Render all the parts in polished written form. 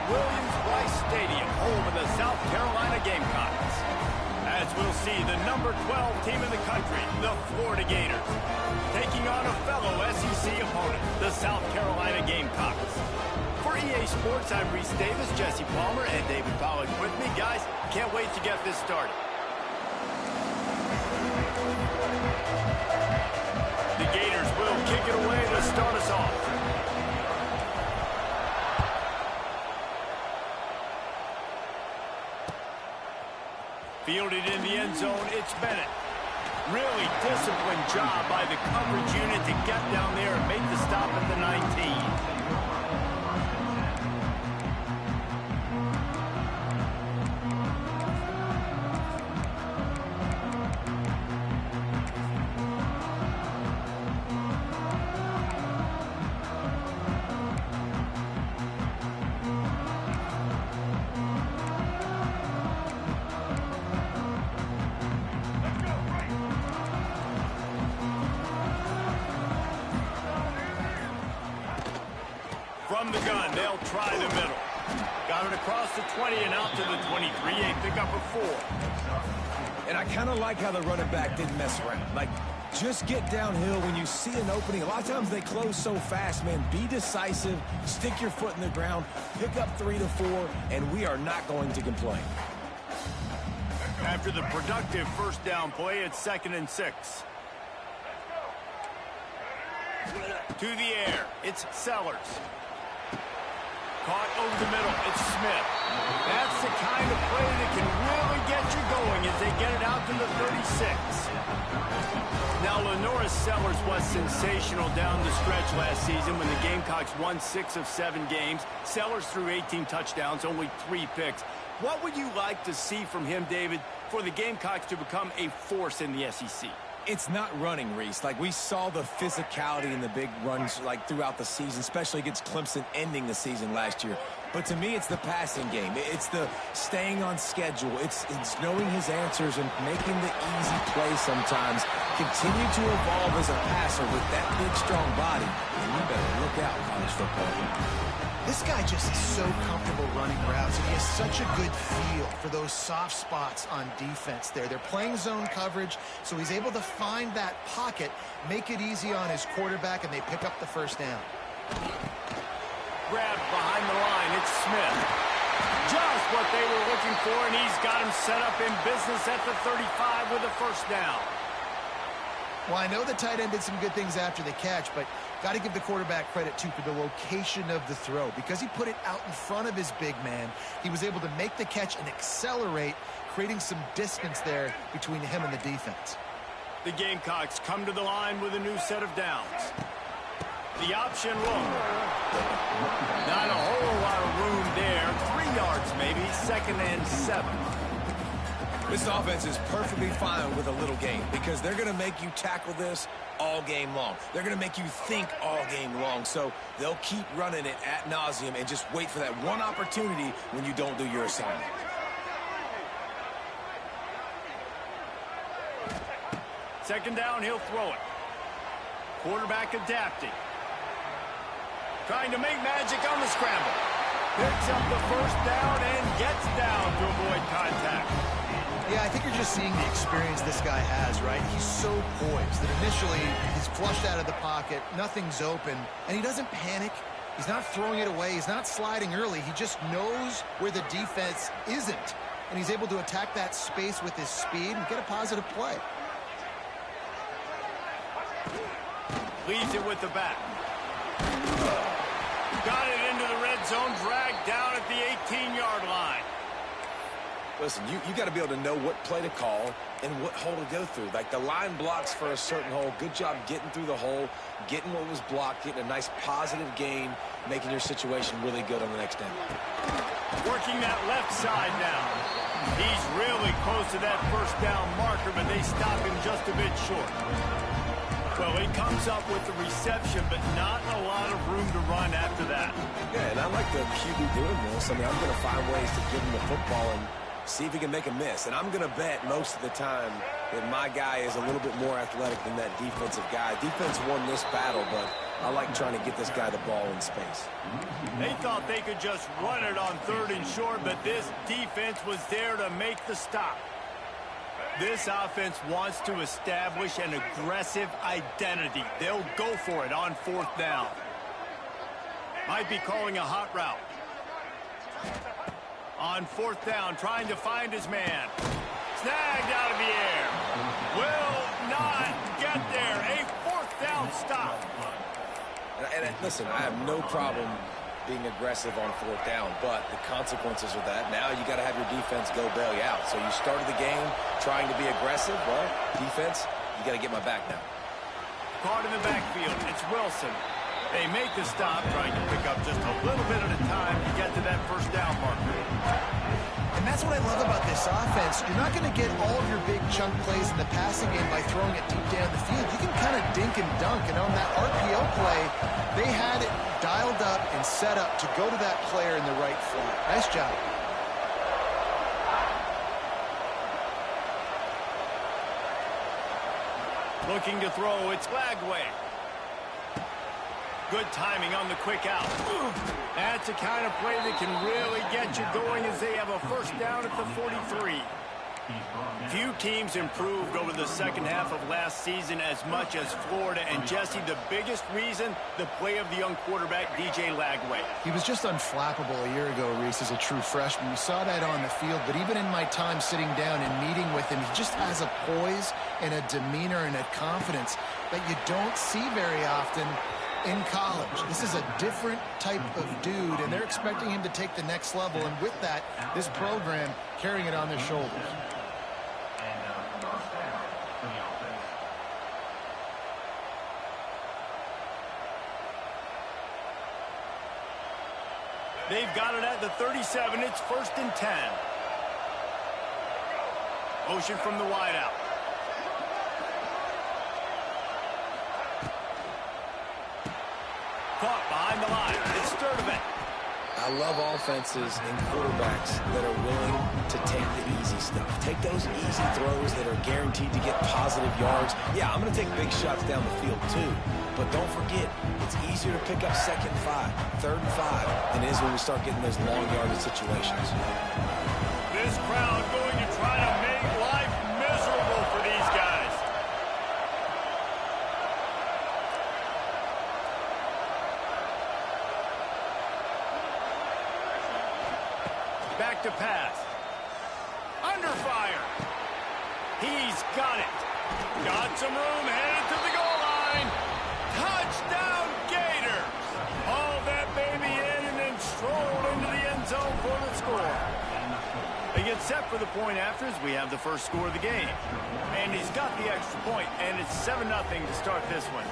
Williams-Brice Stadium, home of the South Carolina Gamecocks. As we'll see, the number 12 team in the country, the Florida Gators, taking on a fellow SEC opponent, the South Carolina Gamecocks. For EA Sports, I'm Reese Davis, Jesse Palmer, and David Pollack with me. Guys, can't wait to get this started. The Gators will kick it away to start us off. Fielded in the end zone, it's Bennett. Really disciplined job by the coverage unit to get down there and make the stop at the 19. From the gun, they'll try the middle. Got it across the 20 and out to the 23. A pickup of 4. And I kind of like how the running back didn't mess around. Like, just get downhill when you see an opening. A lot of times they close so fast, man. Be decisive, stick your foot in the ground, pick up 3 to 4, and we are not going to complain. After the productive first down play, it's 2nd and 6. To the air, it's Sellers. Caught over the middle, it's Smith. That's the kind of play that can really get you going as they get it out to the 36. Now, Lenoris Sellers was sensational down the stretch last season when the Gamecocks won 6 of 7 games. Sellers threw 18 touchdowns, only 3 picks. What would you like to see from him, David, for the Gamecocks to become a force in the SEC? It's not running, Reese. Like, we saw the physicality in the big runs, like, throughout the season, especially against Clemson ending the season last year. But to me, it's the passing game. It's the staying on schedule. It's knowing his answers and making the easy play sometimes. Continue to evolve as a passer with that big, strong body. And you better look out, college football. This guy just is so comfortable running routes, and he has such a good feel for those soft spots on defense there. They're playing zone coverage, so he's able to find that pocket, make it easy on his quarterback, and they pick up the first down. Grab behind the line, it's Smith. Just what they were looking for, and he's got him set up in business at the 35 with a first down. Well, I know the tight end did some good things after the catch, but got to give the quarterback credit, too, for the location of the throw. Because he put it out in front of his big man, he was able to make the catch and accelerate, creating some distance there between him and the defense. The Gamecocks come to the line with a new set of downs. The option look. Not a whole lot of room there. 3 yards maybe, 2nd and 7. This offense is perfectly fine with a little game because they're going to make you tackle this all game long. They're going to make you think all game long. So they'll keep running it ad nauseum and just wait for that one opportunity when you don't do your assignment. Second down, he'll throw it. Quarterback adapting. Trying to make magic on the scramble. Picks up the first down and gets down to avoid contact. Yeah, I think you're just seeing the experience this guy has, right? He's so poised that initially he's flushed out of the pocket, nothing's open, and he doesn't panic. He's not throwing it away. He's not sliding early. He just knows where the defense isn't, and he's able to attack that space with his speed and get a positive play. Leaves it with the back. Got it into the red zone, dragged down at the 18-yard line. Listen, you got to be able to know what play to call and what hole to go through. Like, the line blocks for a certain hole. Good job getting through the hole, getting what was blocked, getting a nice positive gain, making your situation really good on the next down. Working that left side now. He's really close to that first down marker, but they stop him just a bit short. Well, he comes up with the reception, but not a lot of room to run after that. Yeah, and I like the QB doing this. I mean, I'm going to find ways to give him the football and see if he can make a miss. And I'm going to bet most of the time that my guy is a little bit more athletic than that defensive guy. Defense won this battle, but I like trying to get this guy the ball in space. They thought they could just run it on 3rd and short, but this defense was there to make the stop. This offense wants to establish an aggressive identity. They'll go for it on 4th down. Might be calling a hot route. On 4th down, trying to find his man. Snagged out of the air. Will not get there. A 4th down stop. And listen, I have no problem being aggressive on 4th down, but the consequences of that, now you got to have your defense go bail you out. So you started the game trying to be aggressive. Well, defense, you got to get my back now. Caught in the backfield. It's Wilson. They make the stop, trying to pick up just a little bit at a time to get to that 1st down marker. And that's what I love about this offense. You're not going to get all of your big chunk plays in the passing game by throwing it deep down the field. You can kind of dink and dunk. And on that RPO play, they had it dialed up and set up to go to that player in the right flat. Nice job. Looking to throw, it's Lagway. Good timing on the quick out. That's the kind of play that can really get you going as they have a 1st down at the 43. Few teams improved over the second half of last season as much as Florida. And, Jesse, the biggest reason, the play of the young quarterback, DJ Lagway. He was just unflappable a year ago, Reese, as a true freshman. We saw that on the field, but even in my time sitting down and meeting with him, he just has a poise and a demeanor and a confidence that you don't see very often in college. This is a different type of dude, and they're expecting him to take the next level. And with that, this program carrying it on their shoulders. They've got it at the 37. It's 1st and 10. Motion from the wideout. Caught behind the line. It's Sturdivant. I love offenses and quarterbacks that are willing to take the easy stuff. Take those easy throws that are guaranteed to get positive yards. Yeah, I'm going to take big shots down the field too. But don't forget, it's easier to pick up 2nd and 5, 3rd and 5 than it is when we start getting those long yardage situations. This crowd going to try to make life miserable for these guys. Back to pass. Under fire. He's got it. Got some room, headed to the goal line. Touchdown, Gators. Haul that baby in and then stroll into the end zone for the score. They get set for the point after as we have the first score of the game. And he's got the extra point, and it's 7-0 to start this one.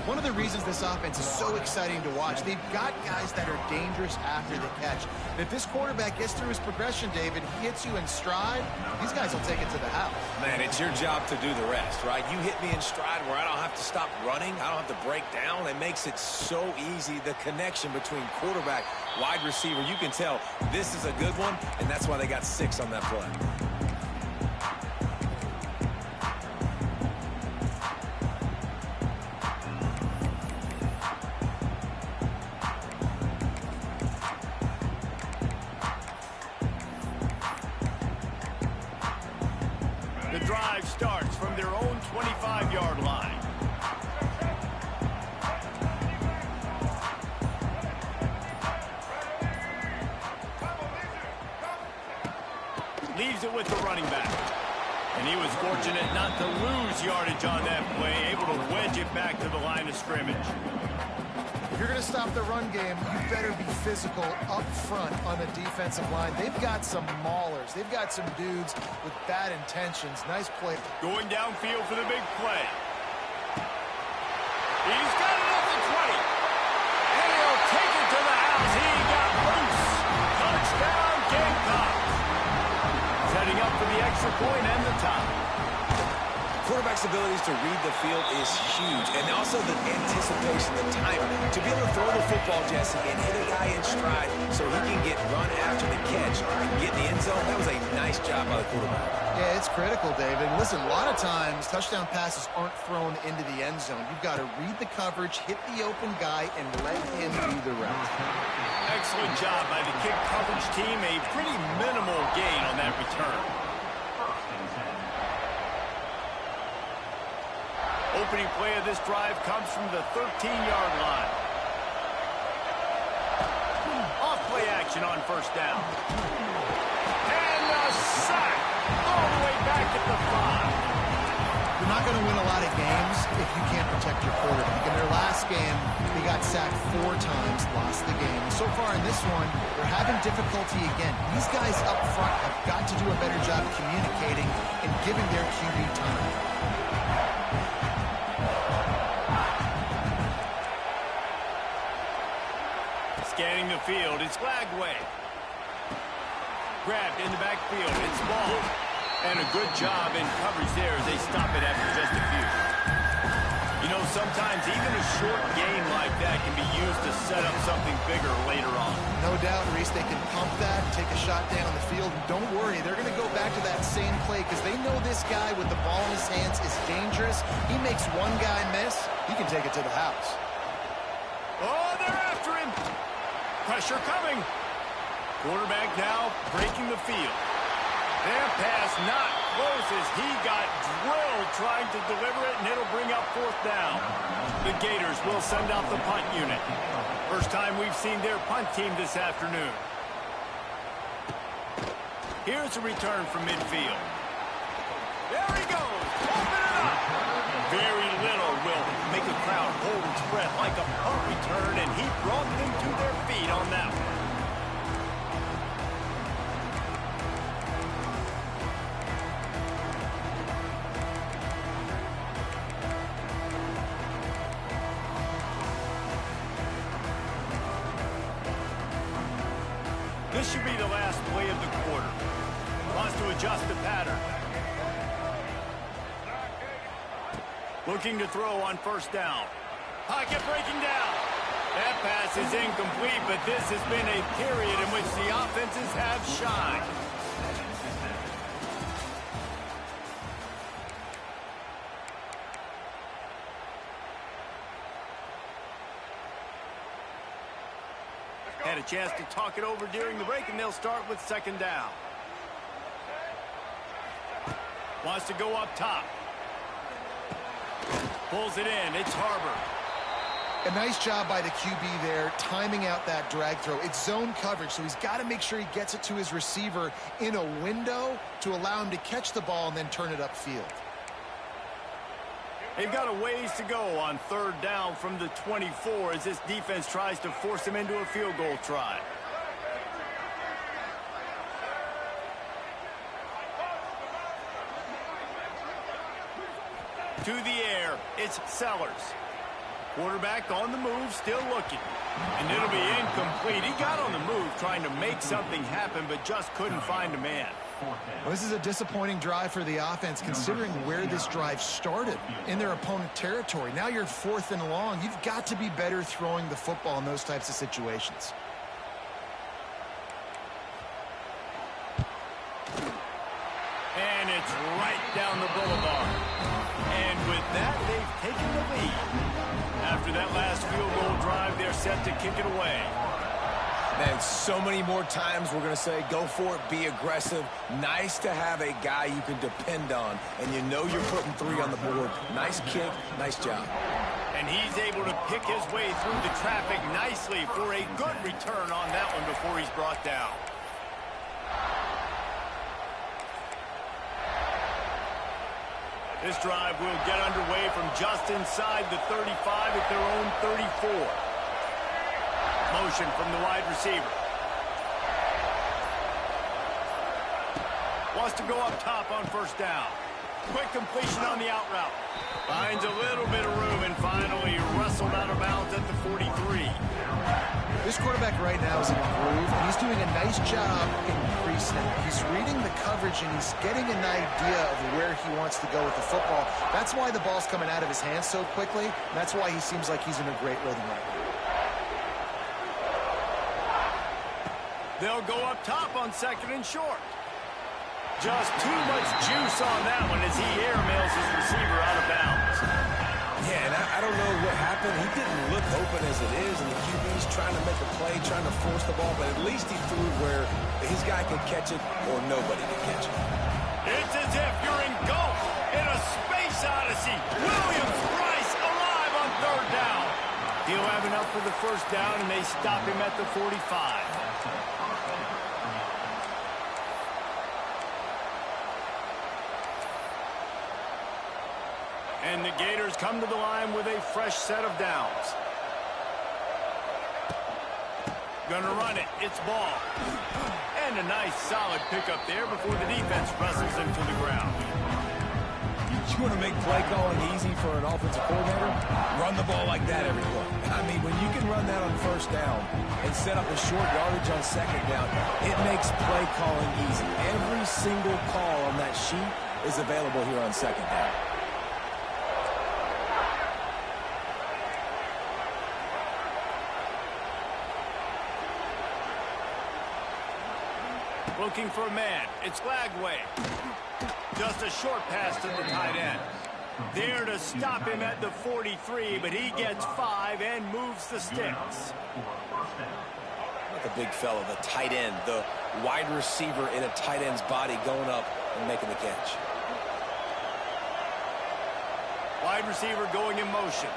One of the reasons this offense is so exciting to watch, they've got guys that are dangerous after the catch. And if this quarterback gets through his progression, David, he hits you in stride, these guys will take it to the house. Man, it's your job to do the rest, right? You hit me in stride where I don't have to stop running. I don't have to break down. It makes it so easy, the connection between quarterback, wide receiver. You can tell this is a good one, and that's why they got 6 on that play. The drive starts from their own 25-yard line. Leaves it with the running back. And he was fortunate not to lose yardage on that play, able to wedge it back to the line of scrimmage. If you're going to stop the run game, you better be physical up front on the defensive line. They've got some maulers. They've got some dudes with bad intentions. Nice play. Going downfield for the big play. He's got it at the 20. And he'll take it to the house. He got loose. Touchdown, Gamecocks. Setting up for the extra point and the tie. quarterback's abilities to read the field is huge, and also the anticipation, the timing. To be able to throw the football, Jesse, and hit a guy in stride so he can get run after the catch and get in the end zone, that was a nice job by the quarterback. Yeah, it's critical, David. Listen, a lot of times touchdown passes aren't thrown into the end zone. You've got to read the coverage, hit the open guy, and let him do the rest. Excellent job by the kick coverage team. A pretty minimal gain on that return. Opening play of this drive comes from the 13-yard line. Off play action on first down. And a sack all the way back at the 5. You're not going to win a lot of games if you can't protect your quarterback. In their last game, he got sacked 4 times, lost the game. So far in this one, they're having difficulty again. These guys up front have got to do a better job communicating and giving their QB time. Scanning the field, it's Lagway. Grabbed in the backfield, it's Ball. And a good job in coverage there as they stop it after just a few. You know, sometimes even a short gain like that can be used to set up something bigger later on. No doubt, Reese, they can pump that, take a shot down the field. And don't worry, they're going to go back to that same play because they know this guy with the ball in his hands is dangerous. He makes one guy miss, he can take it to the house. Oh, they're after him. Pressure coming. Quarterback now breaking the field. That pass not close as he got drilled trying to deliver it, and it'll bring up 4th down. The Gators will send out the punt unit. First time we've seen their punt team this afternoon. Here's a return from midfield. There he goes. Open it up. Very little will make a crowd hold its breath like a punt return, and he brought them to their feet on that one. This should be the last play of the quarter. Wants to adjust the pattern. Looking to throw on first down. Pocket breaking down. That pass is incomplete, but this has been a period in which the offenses have shined. Had a chance to talk it over during the break, and they'll start with 2nd down. Wants to go up top. Pulls it in. It's Harbor. A nice job by the QB there, timing out that drag throw. It's zone coverage, so he's got to make sure he gets it to his receiver in a window to allow him to catch the ball and then turn it upfield. They've got a ways to go on 3rd down from the 24 as this defense tries to force them into a field goal try. To the air, it's Sellers. Quarterback on the move, still looking. And it'll be incomplete. He got on the move trying to make something happen, but just couldn't find a man. Well, this is a disappointing drive for the offense, considering where this drive started, in their opponent territory. Now you're 4th and long. You've got to be better throwing the football in those types of situations. And it's right down the boulevard. And with that, they've taken the lead. After that last field goal drive, they're set to kick it away. Man, so many more times we're going to say, go for it, be aggressive. Nice to have a guy you can depend on, and you know you're putting 3 on the board. Nice kick, nice job. And he's able to pick his way through the traffic nicely for a good return on that one before he's brought down. This drive will get underway from just inside the 35 at their own 34. Motion from the wide receiver. Wants to go up top on first down. Quick completion on the out route. Finds a little bit of room and finally wrestled out of bounds at the 43. This quarterback right now is in a groove, and he's doing a nice job in pre-snap. He's reading the coverage, and he's getting an idea of where he wants to go with the football. That's why the ball's coming out of his hands so quickly, and that's why he seems like he's in a great rhythm right now. They'll go up top on 2nd and short. Just too much juice on that one as he airmails his receiver out of bounds. Yeah, and I don't know what happened. He didn't look open as it is, and the QB's trying to make a play, trying to force the ball, but at least he threw it where his guy could catch it or nobody could catch it. It's as if you're engulfed in a space odyssey. Williams-Brice alive on 3rd down. He'll have enough for the 1st down, and they stop him at the 45. And the Gators come to the line with a fresh set of downs. Gonna run it. It's ball. And a nice solid pickup there before the defense wrestles him to the ground. You want to make play calling easy for an offensive coordinator? Run the ball like that every play. I mean, when you can run that on 1st down and set up a short yardage on 2nd down, it makes play calling easy. Every single call on that sheet is available here on 2nd down. Looking for a man. It's Flagway. Just a short pass to the tight end. There to stop him at the 43, but he gets 5 and moves the sticks. The big fella, the tight end, the wide receiver in a tight end's body going up and making the catch. Wide receiver going in motion.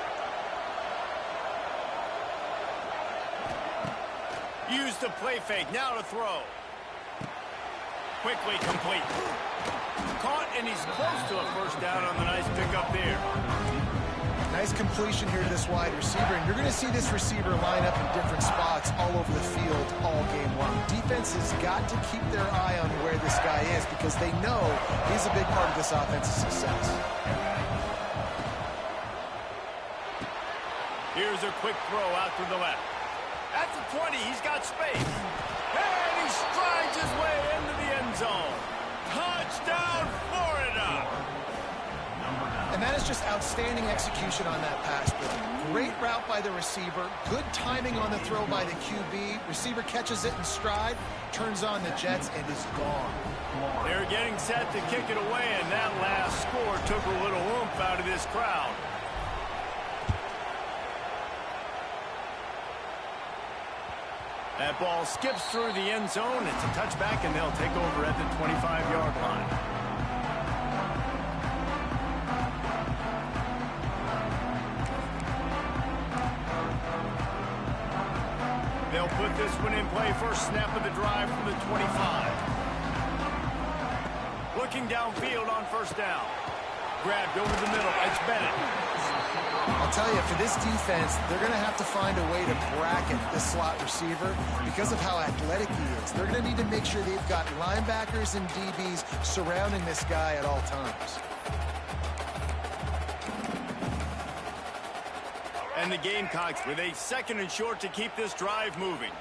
Use the play fake. Now to throw. Quickly complete. Caught, and he's close to a 1st down on the nice pickup there. Nice completion here to this wide receiver, and you're going to see this receiver line up in different spots all over the field all game long. Defense has got to keep their eye on where this guy is because they know he's a big part of this offense's success. Here's a quick throw out to the left. At the 20, he's got space. And he strides his way into the end zone. Touchdown, Florida! And that is just outstanding execution on that pass play. Great route by the receiver. Good timing on the throw by the QB. Receiver catches it in stride, turns on the jets, and is gone. They're getting set to kick it away, and that last score took a little oomph out of this crowd. That ball skips through the end zone. It's a touchback, and they'll take over at the 25-yard line. They'll put this one in play. First snap of the drive from the 25. Looking downfield on 1st down. Grabbed over the middle. It's Bennett. I'll tell you, for this defense, they're going to have to find a way to bracket this slot receiver because of how athletic he is. They're going to need to make sure they've got linebackers and DBs surrounding this guy at all times. And the Gamecocks with a 2nd and short to keep this drive moving.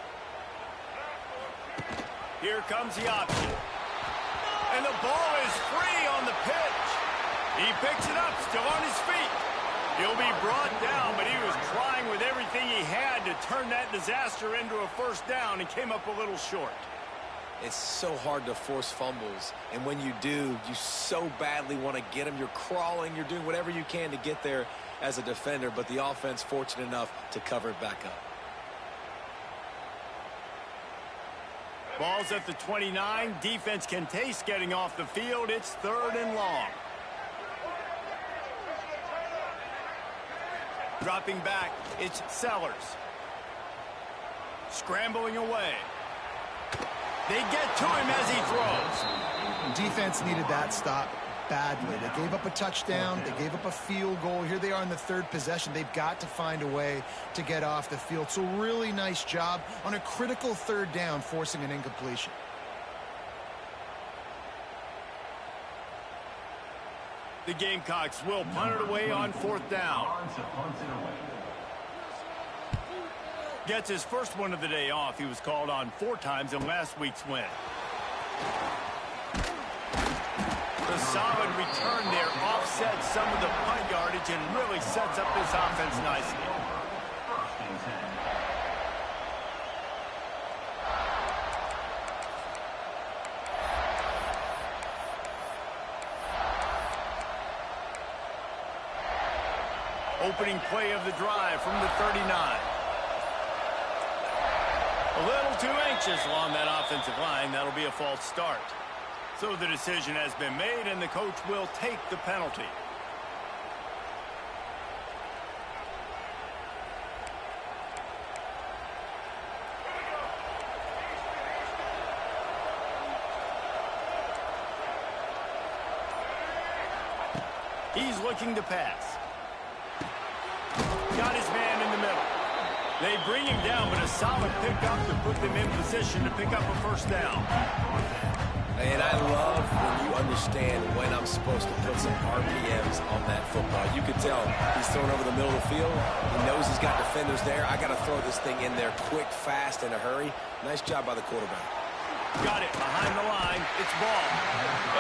Here comes the option. And the ball is free on the pitch. He picks it up, still on his feet. He'll be brought down, but he was trying with everything he had to turn that disaster into a 1st down and came up a little short. It's so hard to force fumbles, and when you do, you so badly want to get them. You're crawling, you're doing whatever you can to get there as a defender, but the offense fortunate enough to cover it back up. Ball's at the 29. Defense can taste getting off the field. It's 3rd and long. Dropping back, it's Sellers. Scrambling away. They get to him as he throws. Defense needed that stop badly. They gave up a touchdown. They gave up a field goal. Here they are in the 3rd possession. They've got to find a way to get off the field. So really nice job on a critical 3rd down, forcing an incompletion. The Gamecocks will punt it away on 4th down. Gets his first one of the day off. He was called on 4 times in last week's win. The solid return there offsets some of the punt yardage and really sets up this offense nicely. Opening play of the drive from the 39. A little too anxious along that offensive line. That'll be a false start. So the decision has been made, and the coach will take the penalty. He's looking to pass. Got his man in the middle. They bring him down, but a solid pickup to put them in position to pick up a first down. And I love when you understand when I'm supposed to put some RPMs on that football. You could tell he's thrown over the middle of the field. He knows he's got defenders there. I got to throw this thing in there quick, fast, in a hurry. Nice job by the quarterback. Got it behind the line. It's ball.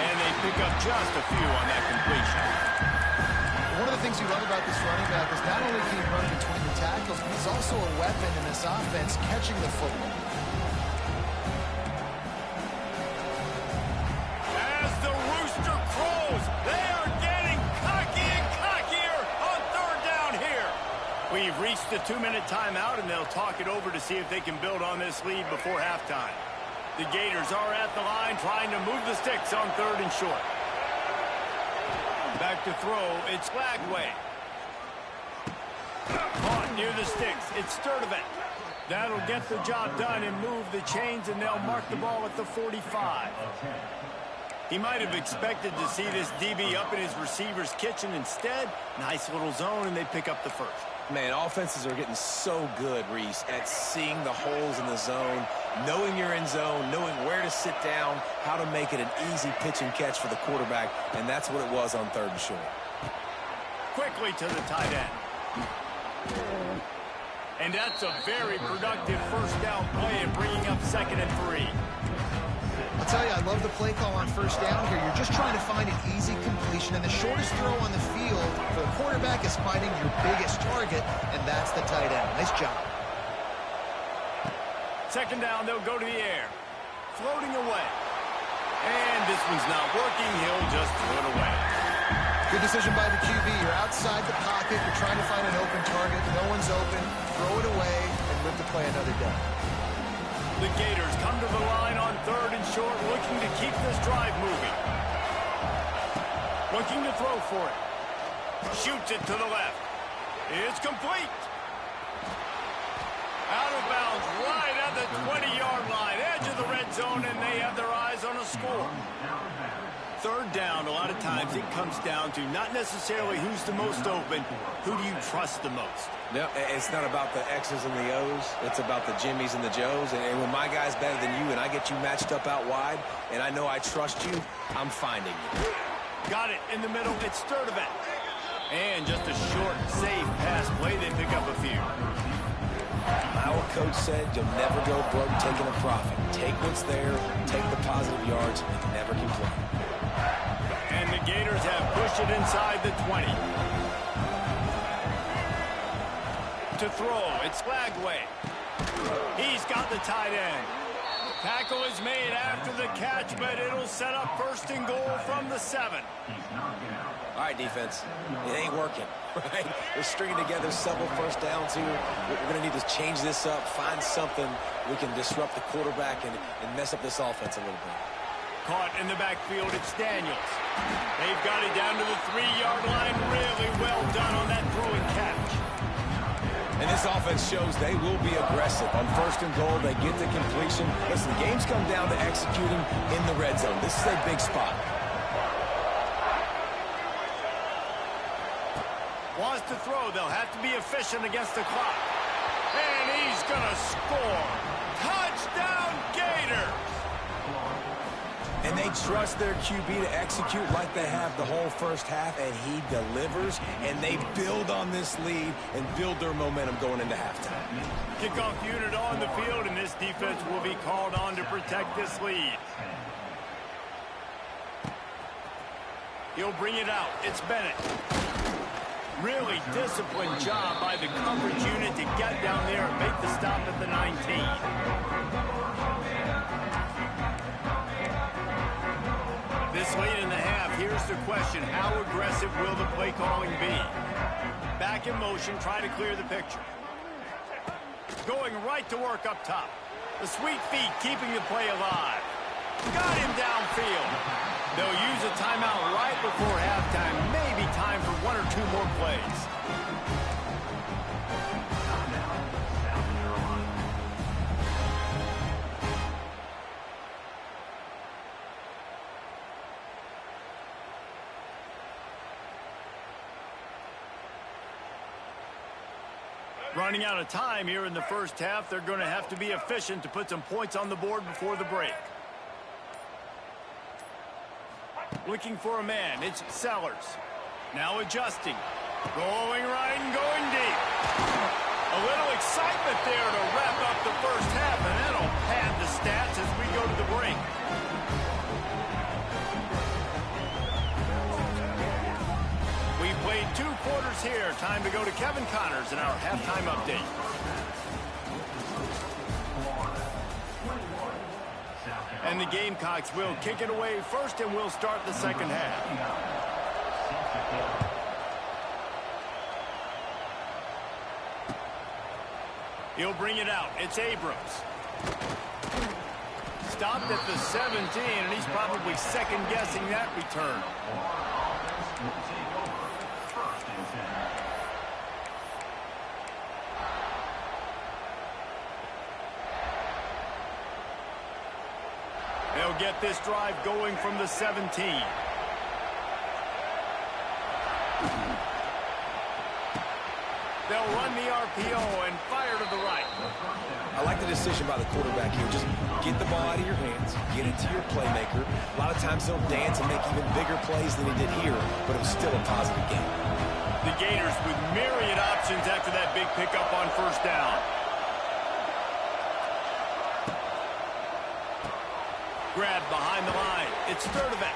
And they pick up just a few on that completion. One of the things you love about this running back is not only can he run between the tackles, but he's also a weapon in this offense catching the football. As the rooster crows, they are getting cocky and cockier on 3rd down here. We've reached the 2-minute timeout, and they'll talk it over to see if they can build on this lead before halftime. The Gators are at the line trying to move the sticks on 3rd and short. Back to throw, it's Lagway. Caught near the sticks, it's Sturdivant. That'll get the job done and move the chains, and they'll mark the ball at the 45. He might have expected to see this DB up in his receiver's kitchen. Instead, nice little zone, and they pick up the first. Man, offenses are getting so good, Reese, at seeing the holes in the zone, knowing you're in zone, knowing where to sit down, how to make it an easy pitch and catch for the quarterback, and that's what it was on 3rd and short. Quickly to the tight end. And that's a very productive first down play and bringing up 2nd and 3. I'll tell you, I love the play call on 1st down here. You're just trying to find an easy completion, and the shortest throw on the field for the quarterback is finding your biggest target, and that's the tight end. Nice job. 2nd down, they'll go to the air. Floating away. And this one's not working. He'll just throw it away. Good decision by the QB. You're outside the pocket. You're trying to find an open target. No one's open. Throw it away and live to play another down. The Gators come to the line on 3rd and short, looking to keep this drive moving. Looking to throw for it. Shoots it to the left. It's complete. Out of bounds, right at the 20-yard line, edge of the red zone, and they have their eyes on a score. 3rd down, a lot of times it comes down to not necessarily who's the most open, who do you trust the most? No, it's not about the X's and the O's. It's about the Jimmys and the Joes. And when my guy's better than you and I get you matched up out wide, and I know I trust you, I'm finding you. Got it in the middle. It's Sturdivant. And just a short, safe pass play. They pick up a few. Our coach said you'll never go broke taking a profit. Take what's there, take the positive yards, and never complain. And the Gators have pushed it inside the 20. To throw, it's Lagway. He's got the tight end. Tackle is made after the catch, but it'll set up 1st and goal from the 7. All right, defense, it ain't working, right? We're stringing together several first downs here. We're going to need to change this up, find something we can disrupt the quarterback and mess up this offense a little bit. Caught in the backfield, it's Daniels. They've got it down to the 3-yard line. Really well done on that throw and catch. And this offense shows they will be aggressive. On 1st and goal, they get the completion. Listen, games come down to executing in the red zone. This is a big spot. Wants to throw. They'll have to be efficient against the clock. And he's going to score. Touchdown, Gators! And they trust their QB to execute like they have the whole first half, and he delivers, and they build on this lead and build their momentum going into halftime. Kickoff unit on the field, and this defense will be called on to protect this lead. He'll bring it out. It's Bennett. Really disciplined job by the coverage unit to get down there and make the stop at the 19. This late in the half, here's the question. How aggressive will the play calling be? Back in motion, try to clear the picture. Going right to work up top. The sweet feet keeping the play alive. Got him downfield. They'll use a timeout right before halftime. Maybe time for one or two more plays. Running out of time here in the first half. They're going to have to be efficient to put some points on the board before the break. Looking for a man. It's Sellers. Now adjusting. Going right and going deep. A little excitement there to wrap up the first half, and that'll pad the stats as we go to the break. We played 2 quarters here. Time to go to Kevin Connors in our halftime update. And the Gamecocks will kick it away first, and we'll start the second half. He'll bring it out. It's Abrams. Stopped at the 17, and he's probably second-guessing that return. They'll get this drive going from the 17. They'll run the RPO and fire to the right. I like the decision by the quarterback here. Just get the ball out of your hands, get it to your playmaker. A lot of times he'll dance and make even bigger plays than he did here, but it was still a positive game. The Gators with myriad options after that big pickup on first down. Grab behind the line. It's Sturdivant.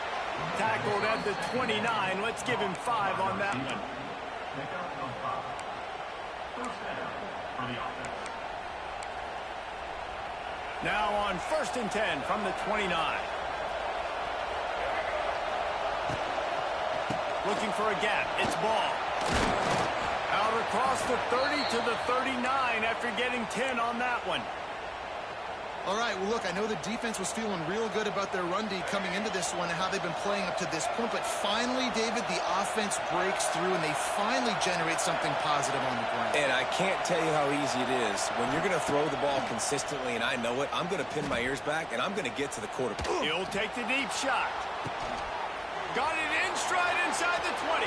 Tackled at the 29. Let's give him 5 on that one. Now on 1st and 10 from the 29. Looking for a gap. It's Ball. Out across the 30 to the 39 after getting 10 on that one. All right, well, look, I know the defense was feeling real good about their run D coming into this one and how they've been playing up to this point. But finally, David, the offense breaks through, and they finally generate something positive on the ground. And I can't tell you how easy it is. When you're going to throw the ball consistently, and I know it, I'm going to pin my ears back, and I'm going to get to the quarterback. He'll take the deep shot. Got it in stride inside the 20.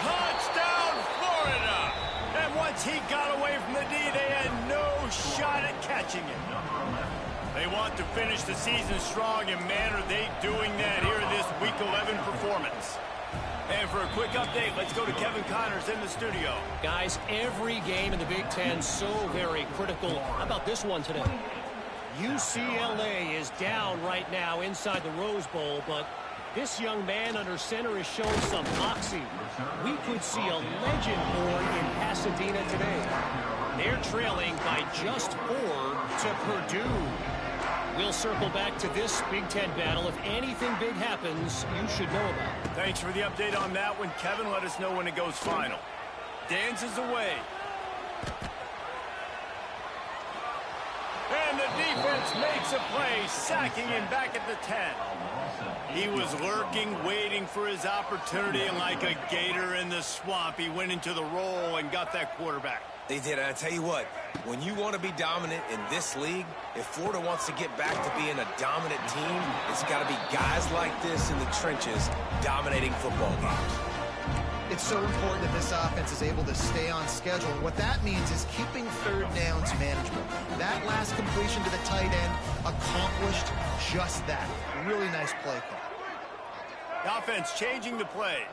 Touchdown, Florida! And once he got away from the D, they had no shot at catching him. They want to finish the season strong, and man, are they doing that here in this Week 11 performance. And for a quick update, let's go to Kevin Connors in the studio. Guys, every game in the Big Ten so very critical. How about this one today? UCLA is down right now inside the Rose Bowl, but this young man under center is showing some moxie. We could see a legend born in Pasadena today. They're trailing by just 4 to Purdue. We'll circle back to this Big Ten battle. If anything big happens, you should know about it. Thanks for the update on that one, Kevin. Let us know when it goes final. Dances away. And the defense makes a play, sacking him back at the 10. He was lurking, waiting for his opportunity, and like a gator in the swamp, he went into the roll and got that quarterback. They did. And I tell you what, when you want to be dominant in this league, if Florida wants to get back to being a dominant team, it's got to be guys like this in the trenches dominating football games. It's so important that this offense is able to stay on schedule. And what that means is keeping third downs manageable. That last completion to the tight end accomplished just that. Really nice play call. The offense changing the play.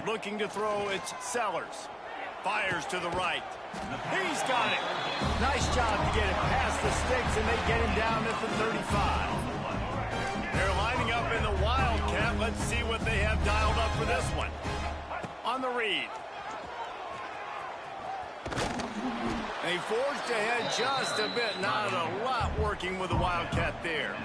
Looking to throw, it's Sellers. Fires to the right. He's got it. Nice job to get it past the sticks, and they get him down at the 35. They're lining up in the Wildcat. Let's see what they have dialed up for this one. On the read. They forged ahead just a bit. Not a lot working with the Wildcat there.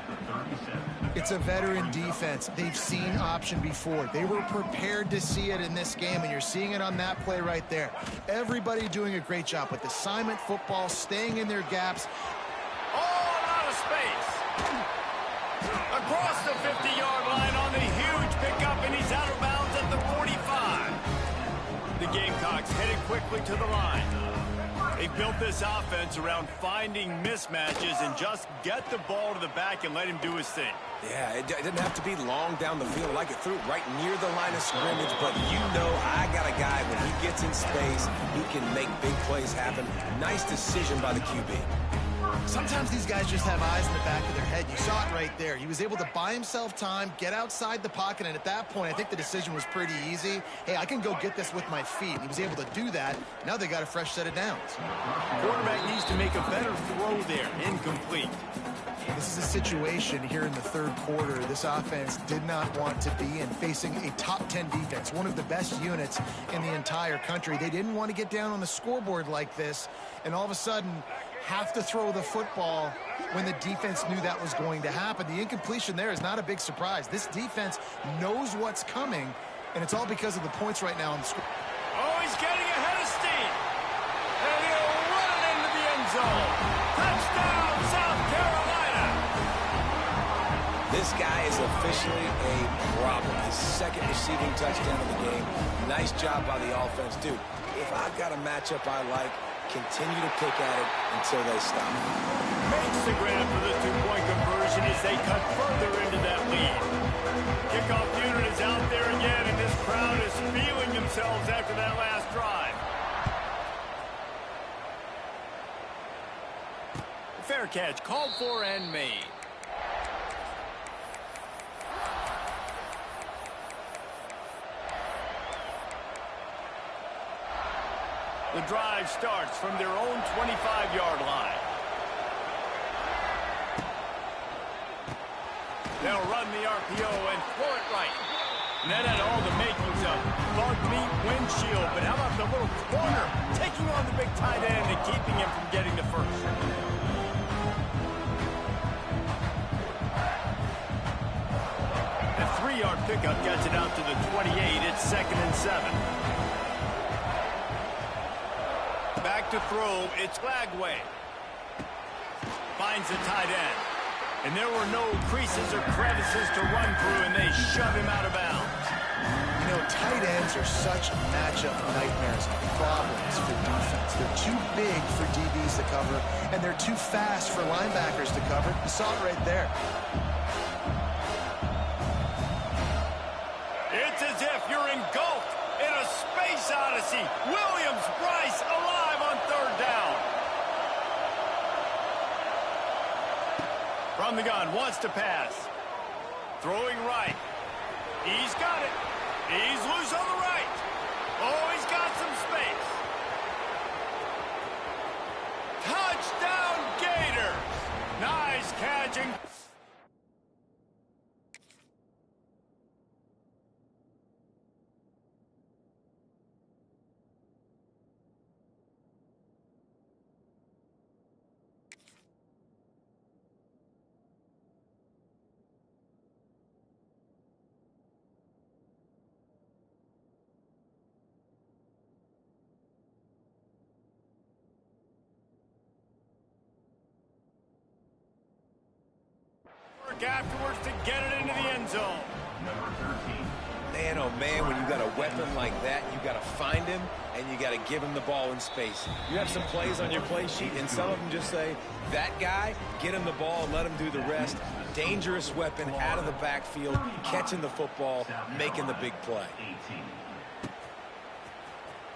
It's a veteran defense. They've seen option before. They were prepared to see it in this game, and you're seeing it on that play right there. Everybody doing a great job with assignment football, staying in their gaps. Oh, out of space. Across the 50-yard line on the huge pickup, and he's out of bounds at the 45. The Gamecocks headed quickly to the line. They built this offense around finding mismatches and just get the ball to the back and let him do his thing. Yeah, it didn't have to be long down the field. I could throw it right near the line of scrimmage, but you know I got a guy, when he gets in space, he can make big plays happen. Nice decision by the QB. Sometimes these guys just have eyes in the back of their head. You saw it right there. He was able to buy himself time, get outside the pocket, and at that point, I think the decision was pretty easy. Hey, I can go get this with my feet. He was able to do that. Now they got a fresh set of downs. Quarterback needs to make a better throw there. Incomplete. This is a situation here in the third quarter this offense did not want to be in, facing a top 10 defense, one of the best units in the entire country. They didn't want to get down on the scoreboard like this, and all of a sudden have to throw the football when the defense knew that was going to happen. The incompletion there is not a big surprise. This defense knows what's coming, and it's all because of the points right now on the score. Oh, he's getting ahead of steam. And he'll run it into the end zone. Touchdown, South Carolina. This guy is officially a problem. His second receiving touchdown of the game. Nice job by the offense. Dude, if I've got a matchup I like, continue to pick at it until they stop. Makes the grab for the two-point conversion as they cut further into that lead. Kickoff unit is out there again, and this crowd is feeling themselves after that last drive. Fair catch called for and made. The drive starts from their own 25-yard line. They'll run the RPO and throw it right. And that had all the makings of bug meat windshield. But how about the little corner taking on the big tight end and keeping him from getting the first? A 3-yard pickup gets it out to the 28. It's 2nd and 7. Back to throw, it's Lagway. Finds the tight end. And there were no creases or crevices to run through, and they shove him out of bounds. You know, tight ends are such matchup nightmares, problems for defense. They're too big for DBs to cover, and they're too fast for linebackers to cover. You saw it right there. It's as if you're engulfed in a space odyssey. Williams, Bryce, alive on 3rd down. From the gun, wants to pass. Throwing right. He's got it. He's loose on the right. Oh, he's got some space. Touchdown, Gators. Nice catching. Afterwards to get it into the end zone. Number 13. Man, oh man, when you got a weapon like that, you got to find him and you got to give him the ball in space. You have some plays on your play sheet, and some of them just say, that guy, get him the ball, let him do the rest. Dangerous weapon out of the backfield, catching the football, making the big play.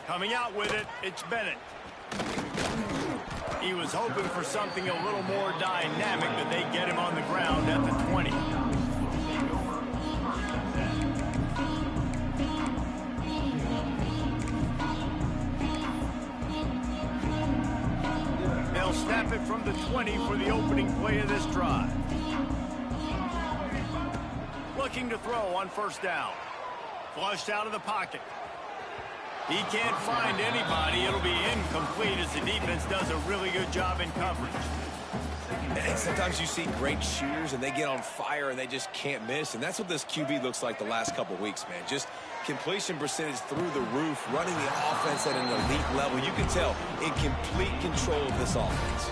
Coming out with it, it's Bennett. He was hoping for something a little more dynamic, but they get him on the ground at the 20. They'll snap it from the 20 for the opening play of this drive. Looking to throw on first down. Flushed out of the pocket. He can't find anybody. It'll be incomplete as the defense does a really good job in coverage. And sometimes you see great shooters and they get on fire and they just can't miss. And that's what this QB looks like the last couple weeks, man. Just completion percentage through the roof, running the offense at an elite level. You can tell in complete control of this offense.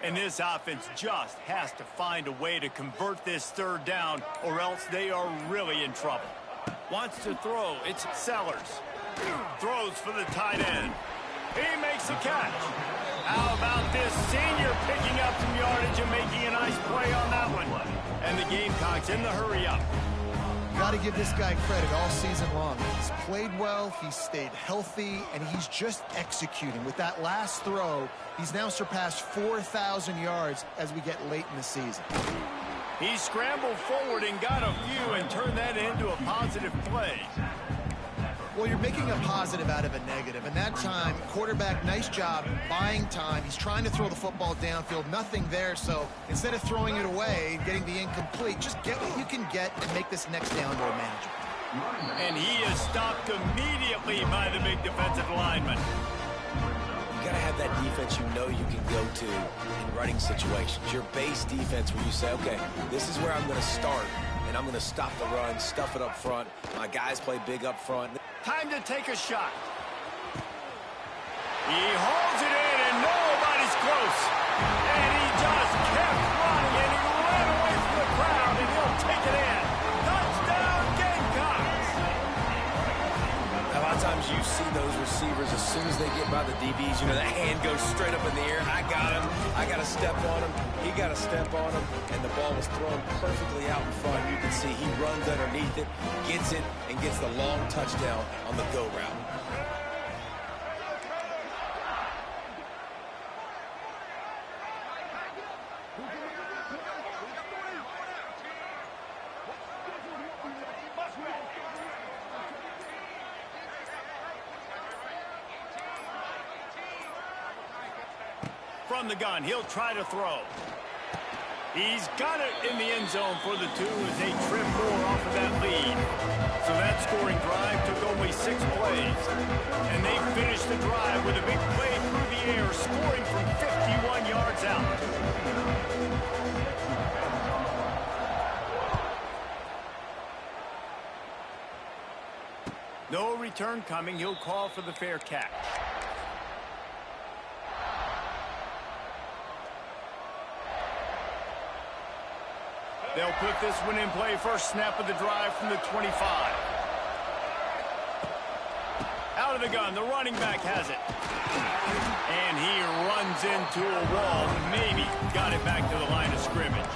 And this offense just has to find a way to convert this third down, or else they are really in trouble. Wants to throw. It's Sellers. Throws for the tight end. He makes a catch. How about this senior picking up some yardage and making a nice play on that one? And the Gamecocks in the hurry-up. Got to give this guy credit all season long. He's played well, he's stayed healthy, and he's just executing. With that last throw, he's now surpassed 4,000 yards as we get late in the season. He scrambled forward and got a few and turned that into a positive play. Well, you're making a positive out of a negative, and that time, quarterback, nice job buying time. He's trying to throw the football downfield, nothing there, so instead of throwing it away, getting the incomplete, just get what you can get and make this next down more manageable. And he is stopped immediately by the big defensive lineman. You got to have that defense you know you can go to in running situations. Your base defense where you say, okay, this is where I'm going to start, and I'm going to stop the run, stuff it up front. My guys play big up front. Time to take a shot. He holds it in, and nobody's close. And he just kept running, and he ran away from the crowd, and he'll take it in. Touchdown, Gamecocks! A lot of times you see those receivers as soon as they get by the DBs, you know, that hand goes straight up in the air. I got him. I got to step on him. He got to step on him, and the ball was thrown perfectly out in front. You can see he runs underneath it, gets it, and gets the long touchdown on the go route. From the gun, he'll try to throw. He's got it in the end zone for the 2 as they trim more off of that lead. So that scoring drive took only 6 plays. And they finished the drive with a big play through the air, scoring from 51 yards out. No return coming. He'll call for the fair catch. They'll put this one in play. First snap of the drive from the 25. Out of the gun, the running back has it. And he runs into a wall. Maybe got it back to the line of scrimmage.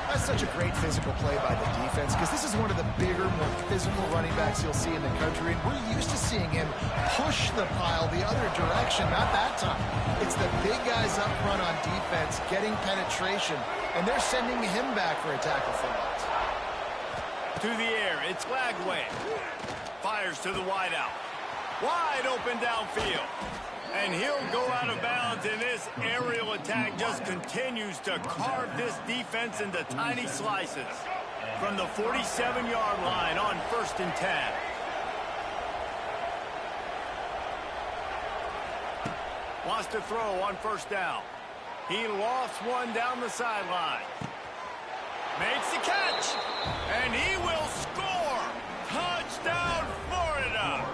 That's such a great physical play by the defense, because this is one of the bigger, more physical running backs you'll see in the country, and we're used to seeing him push the pile the other direction. Not that time. It's the big guys up front on defense getting penetration, and they're sending him back for a tackle for loss. To the air, it's Lagway. Fires to the wideout. Wide open downfield. And he'll go out of bounds, and this aerial attack just continues to carve this defense into tiny slices. From the 47-yard line on 1st and 10. Wants to throw on first down. He lost one down the sideline. Makes the catch. And he will score. Touchdown, Florida.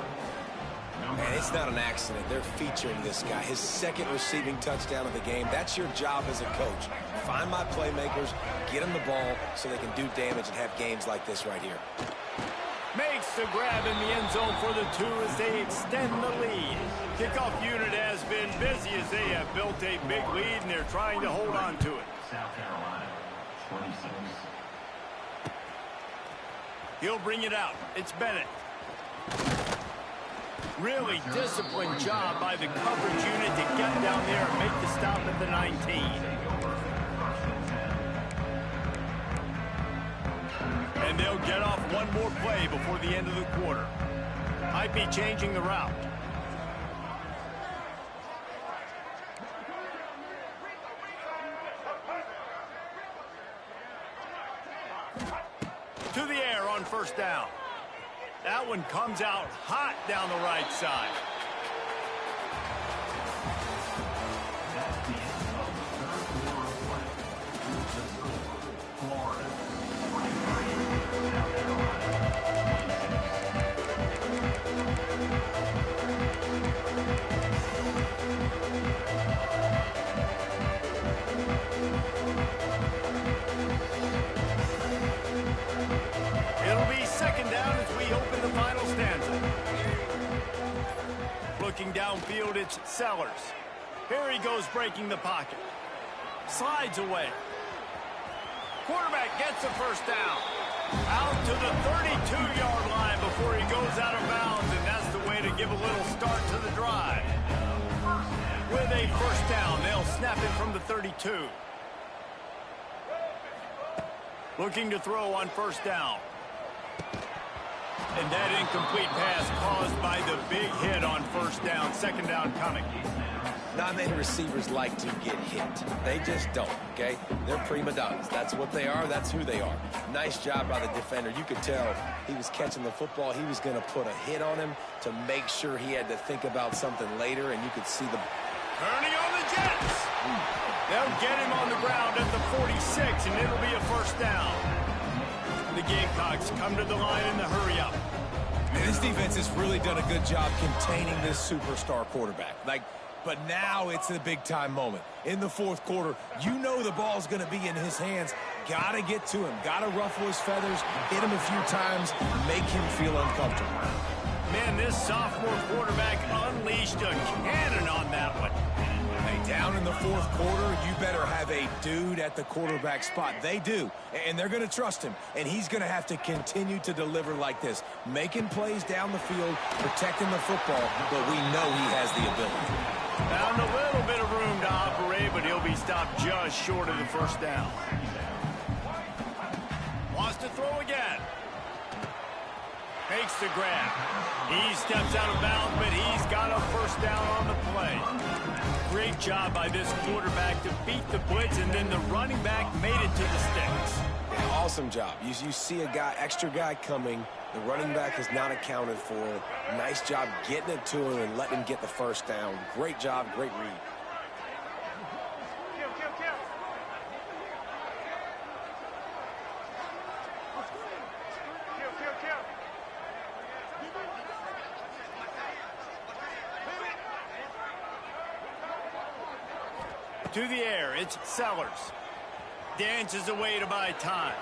And it's not an accident. They're featuring this guy. His second receiving touchdown of the game. That's your job as a coach. Find my playmakers, get them the ball so they can do damage and have games like this right here. Makes the grab in the end zone for the 2 as they extend the lead. Kickoff unit has been busy as they have built a big lead, and they're trying to hold on to it. South Carolina, 26. He'll bring it out. It's Bennett. Really disciplined job by the coverage unit to get down there and make the stop at the 19. And they'll get off one more play before the end of the quarter. Might be changing the route. To the air on first down. That one comes out hot down the right side. That's the end of the third quarter of play. The score, Florida 23, South It'll be second down as we open the final stanza. Looking downfield, it's Sellers. Here he goes breaking the pocket. Slides away. Quarterback gets the first down. Out to the 32-yard line before he goes out of bounds, and that's the way to give a little start to the drive. With a first down, they'll snap it from the 32. Looking to throw on first down. And that incomplete pass caused by the big hit on first down. Second down coming. Not many receivers like to get hit. They just don't, okay? They're prima donnas. That's what they are. That's who they are. Nice job by the defender. You could tell he was catching the football. He was going to put a hit on him to make sure he had to think about something later, and you could see the... Turning on the Jets. They'll get him on the ground at the 46, and it'll be a first down. The Gamecocks come to the line in the hurry-up. Man, this defense has really done a good job containing this superstar quarterback. But now it's a big-time moment. In the fourth quarter, you know the ball's going to be in his hands. Got to get to him. Got to ruffle his feathers, hit him a few times, make him feel uncomfortable. Man, this sophomore quarterback unleashed a cannon on that one. Hey, down in the fourth quarter, you better have a dude at the quarterback spot. They do, and they're going to trust him, and he's going to have to continue to deliver like this, making plays down the field, protecting the football, but we know he has the ability. Found a little bit of room to operate, but he'll be stopped just short of the first down. Wants to throw again. Makes the grab. He steps out of bounds, but he's got a first down on the play. Great job by this quarterback to beat the blitz, and then the running back made it to the sticks. Yeah, awesome job. You see a guy, extra guy coming. The running back is not accounted for. Nice job getting it to him and letting him get the first down. Great job, great read. To the air, it's Sellers. Dances away to buy time.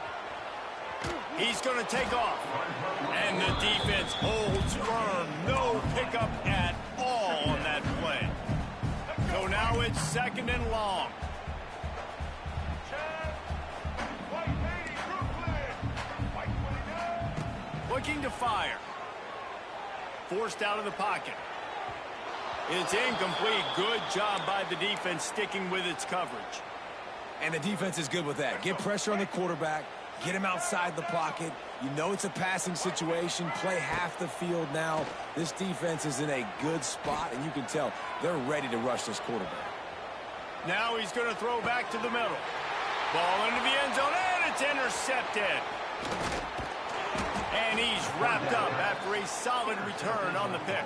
He's going to take off. And the defense holds firm. No pickup at all on that play. So now it's second and long. Looking to fire. Forced out of the pocket. It's incomplete. Good job by the defense sticking with its coverage. And the defense is good with that. Get pressure on the quarterback. Get him outside the pocket. You know it's a passing situation. Play half the field now. This defense is in a good spot, and you can tell they're ready to rush this quarterback. Now he's going to throw back to the middle. Ball into the end zone, and it's intercepted. And he's wrapped up after a solid return on the pick.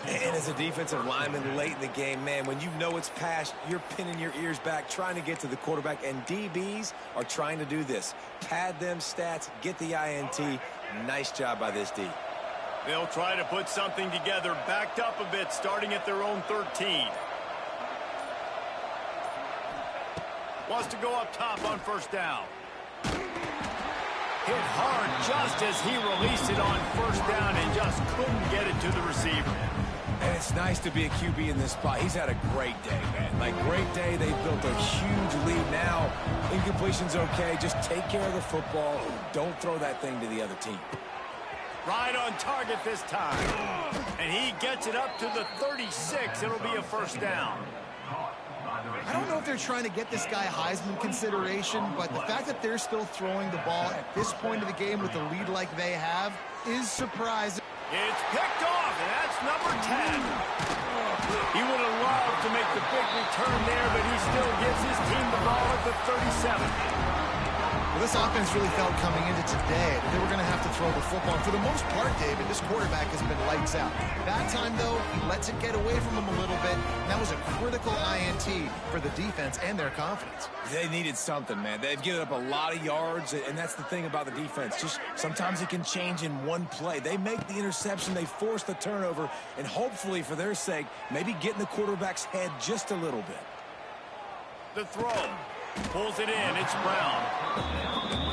And as a defensive lineman late in the game, man, when you know it's past, you're pinning your ears back, trying to get to the quarterback, and DBs are trying to do this. Pad them stats, get the INT. Nice job by this D. They'll try to put something together, backed up a bit, starting at their own 13. Wants to go up top on first down. Hit hard just as he released it on first down and just couldn't get it to the receiver. And it's nice to be a QB in this spot. He's had a great day, man. Like, great day. They've built a huge lead now. Incompletion's okay. Just take care of the football. Don't throw that thing to the other team. Right on target this time. And he gets it up to the 36. It'll be a first down. I don't know if they're trying to get this guy Heisman consideration, but the fact that they're still throwing the ball at this point of the game with a lead like they have is surprising. It's picked off, and that's number 10. He would have loved to make the big return there, but he still gives his team the ball at the 37. Well, this offense really felt coming into today that they were going to have to throw the football. And for the most part, David, this quarterback has been lights out. That time, though, he lets it get away from him a little bit. And that was a critical INT for the defense and their confidence. They needed something, man. They've given up a lot of yards, and that's the thing about the defense. Just sometimes it can change in one play. They make the interception, they force the turnover, and hopefully, for their sake, maybe get in the quarterback's head just a little bit. The throw. Pulls it in. It's Brown.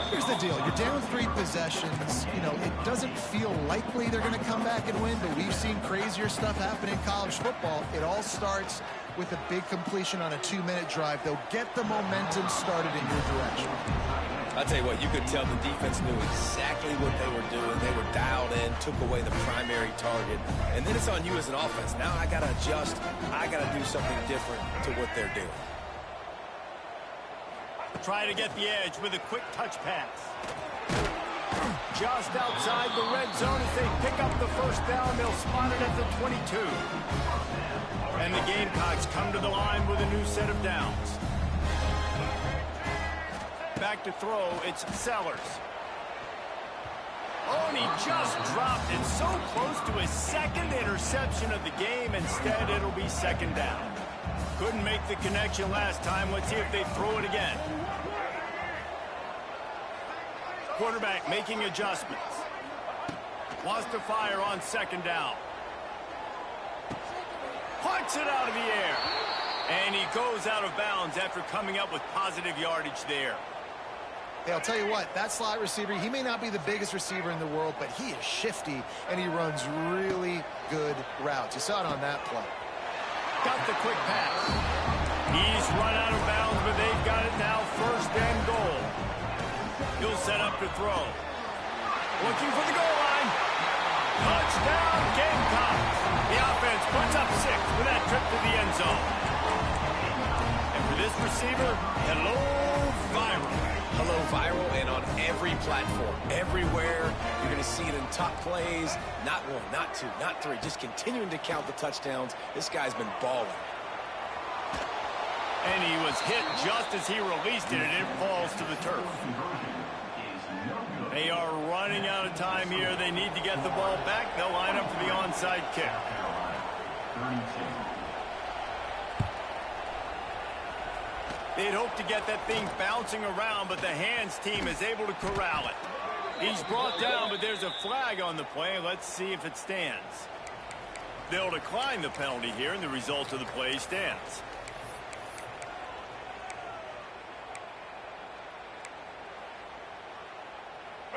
Here's the deal. You're down 3 possessions. You know, it doesn't feel likely they're going to come back and win, but we've seen crazier stuff happen in college football. It all starts with a big completion on a 2-minute drive. They'll get the momentum started in your direction. I'll tell you what, you could tell the defense knew exactly what they were doing. They were dialed in, took away the primary target. And then it's on you as an offense. Now I got to adjust. I got to do something different to what they're doing. Try to get the edge with a quick touch pass. Just outside the red zone as they pick up the first down. They'll spot it at the 22. And the Gamecocks come to the line with a new set of downs. Back to throw, it's Sellers. Oh, and he just dropped it so close to his second interception of the game. Instead, it'll be second down. Couldn't make the connection last time. Let's see if they throw it again. Quarterback making adjustments. Wants to fire on second down. Punts it out of the air. And he goes out of bounds after coming up with positive yardage there. Hey, I'll tell you what, that slot receiver, he may not be the biggest receiver in the world, but he is shifty, and he runs really good routes. You saw it on that play. Got the quick pass. He's run out of bounds, but they've got it now, first and goal. He'll set up to throw. Looking for the goal line. Touchdown, Gamecocks. The offense puts up 6 with that trip to the end zone. And for this receiver, hello, viral. Hello, viral, and on every platform, everywhere. You're going to see it in top plays. Not 1, not 2, not 3. Just continuing to count the touchdowns. This guy's been balling. And he was hit just as he released it, and it falls to the turf. They are running out of time here. They need to get the ball back. They'll line up for the onside kick. They'd hope to get that thing bouncing around, but the hands team is able to corral it. He's brought down, but there's a flag on the play. Let's see if it stands. They'll decline the penalty here, and the result of the play stands.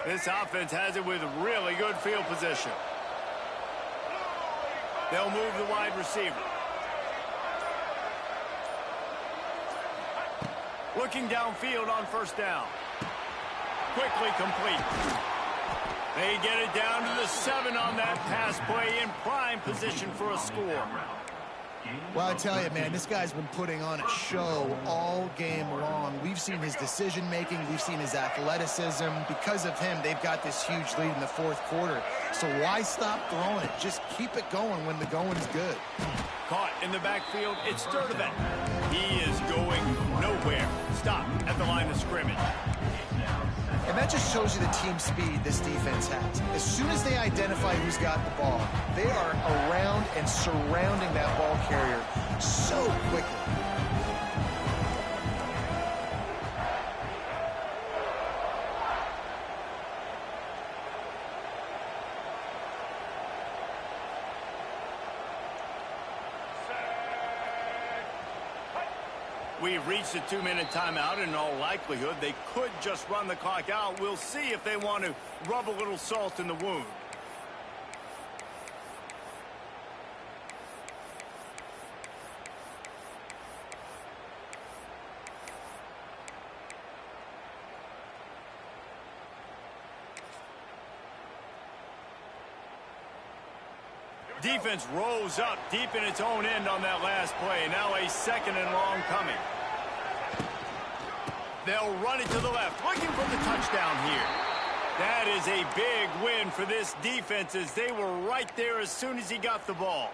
This offense has it with really good field position. They'll move the wide receiver. Looking downfield on first down. Quickly complete. They get it down to the 7 on that pass play in prime position for a score. Well, I tell you, man, this guy's been putting on a show all game long. We've seen his decision-making. We've seen his athleticism. Because of him, they've got this huge lead in the 4th quarter. So why stop throwing it? Just keep it going when the going's good. Caught in the backfield, it's Sturdivant. He is going nowhere. Stop at the line of scrimmage. And that that just shows you the team speed this defense has. As soon as they identify who's got the ball, they are around and surrounding that ball carrier so quickly. We've reached a 2-minute timeout. In all likelihood, they could just run the clock out. We'll see if they want to rub a little salt in the wound. Defense rose up deep in its own end on that last play. Now a 2nd and long coming. They'll run it to the left, looking for the touchdown here. That is a big win for this defense as they were right there as soon as he got the ball.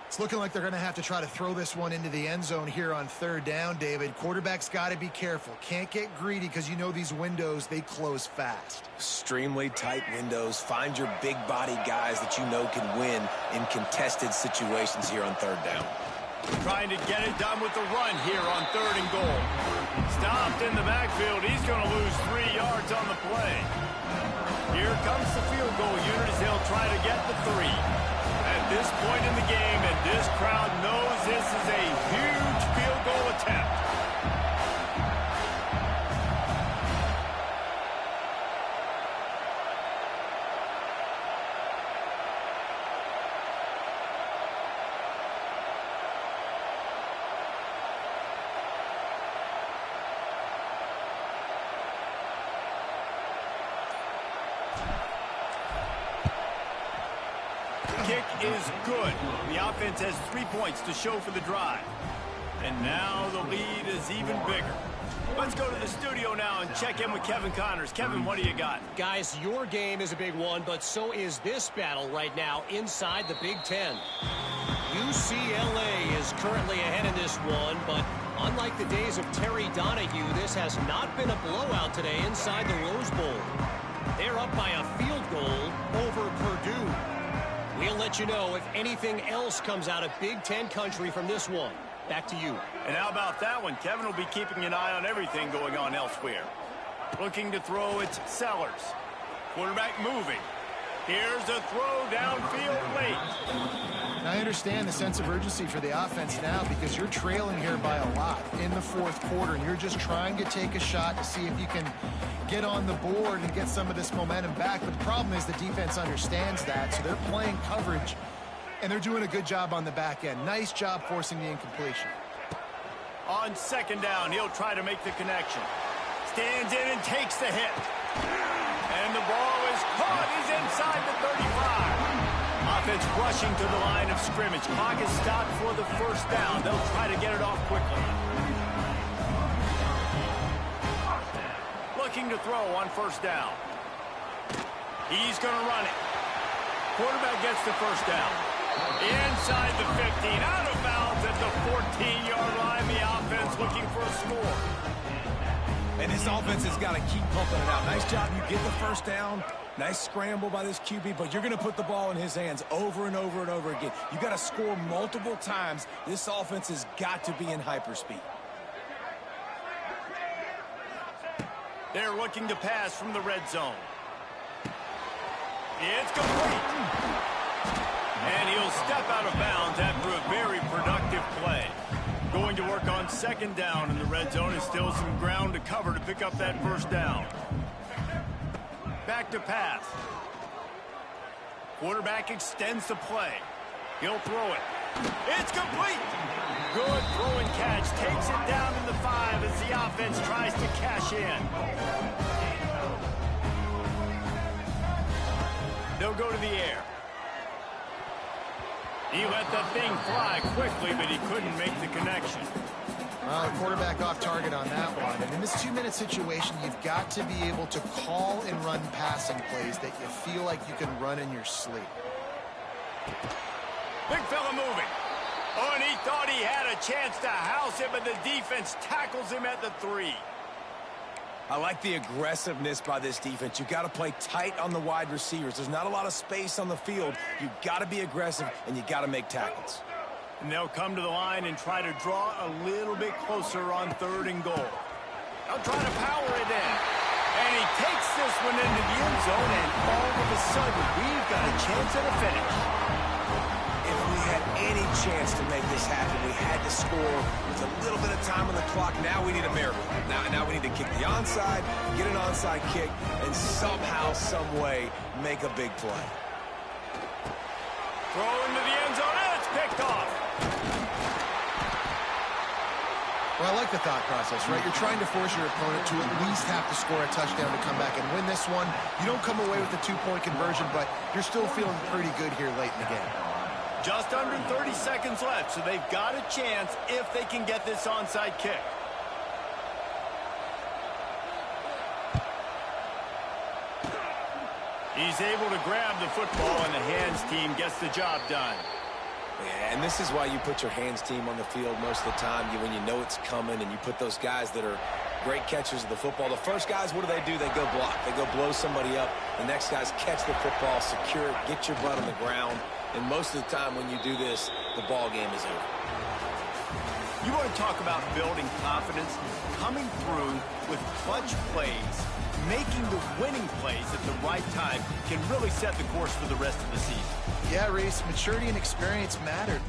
It's looking like they're going to have to try to throw this one into the end zone here on 3rd down, David. Quarterback's got to be careful. Can't get greedy because you know these windows, they close fast. Extremely tight windows. Find your big body guys that you know can win in contested situations here on 3rd down. Trying to get it done with the run here on 3rd and goal. Stopped in the backfield. He's going to lose 3 yards on the play. Here comes the field goal unit as they'll try to get the 3. At this point in the game, and this crowd knows this is a huge field goal attempt. Kick is good. The offense has 3 points to show for the drive. And now the lead is even bigger. Let's go to the studio now and check in with Kevin Connors. Kevin, what do you got? Guys, your game is a big one, but so is this battle right now inside the Big Ten. UCLA is currently ahead in this one, but unlike the days of Terry Donahue, this has not been a blowout today inside the Rose Bowl. They're up by a field goal over Purdue. We'll let you know if anything else comes out of Big Ten country from this one. Back to you. And how about that one? Kevin will be keeping an eye on everything going on elsewhere. Looking to throw, it's Sellers. Quarterback moving. Here's a throw downfield late. And I understand the sense of urgency for the offense now because you're trailing here by a lot in the 4th quarter, and you're just trying to take a shot to see if you can get on the board and get some of this momentum back. But the problem is the defense understands that, so they're playing coverage, and they're doing a good job on the back end. Nice job forcing the incompletion. On 2nd down, he'll try to make the connection. Stands in and takes the hit. And the ball is caught. He's inside the 35. Offense rushing to the line of scrimmage. Clock is stopped for the 1st down. They'll try to get it off quickly. Looking to throw on 1st down. He's going to run it. Quarterback gets the 1st down. Inside the 15. Out of bounds at the 14-yard line. The offense looking for a score. And this offense has got to keep pumping it out. Nice job. You get the 1st down. Nice scramble by this QB, but you're going to put the ball in his hands over and over and over again. You got to score multiple times. This offense has got to be in hyperspeed. They're looking to pass from the red zone. It's complete. And he'll step out of bounds after a very productive play. Going to work on 2nd down in the red zone, and still some ground to cover to pick up that 1st down. Back to pass. Quarterback extends the play. He'll throw it. It's complete. Good throw and catch. Takes it down in the 5 as the offense tries to cash in. They'll go to the air. He let that thing fly quickly, but he couldn't make the connection. Well, quarterback off target on that one. And in this 2-minute situation, you've got to be able to call and run passing plays that you feel like you can run in your sleep. Big fella moving. Oh, and he thought he had a chance to house him, but the defense tackles him at the 3. I like the aggressiveness by this defense. You got to play tight on the wide receivers. There's not a lot of space on the field. You got to be aggressive, and you got to make tackles. And they'll come to the line and try to draw a little bit closer on 3rd and goal. They'll try to power it in. And he takes this one into the end zone, and all of a sudden, we've got a chance at a finish. If we had any chance to make this happen, we had to score with a little bit of time on the clock. Now we need a miracle. Now we need to kick the onside, get an onside kick, and somehow, some way, make a big play. Throw into the end zone, and it's picked off. Well, I like the thought process, right? You're trying to force your opponent to at least have to score a touchdown to come back and win this one. You don't come away with a 2-point conversion, but you're still feeling pretty good here late in the game. Just under 30 seconds left, so they've got a chance if they can get this onside kick. He's able to grab the football, and the hands team gets the job done. Yeah, and this is why you put your hands team on the field most of the time. When you know it's coming, and you put those guys that are great catchers of the football. The first guys, what do? They go block. They go blow somebody up. The next guys catch the football, secure it, get your butt on the ground. And most of the time when you do this, the ball game is over. You want to talk about building confidence? Coming through with clutch plays, making the winning plays at the right time can really set the course for the rest of the season. Yeah, Reese, maturity and experience mattered.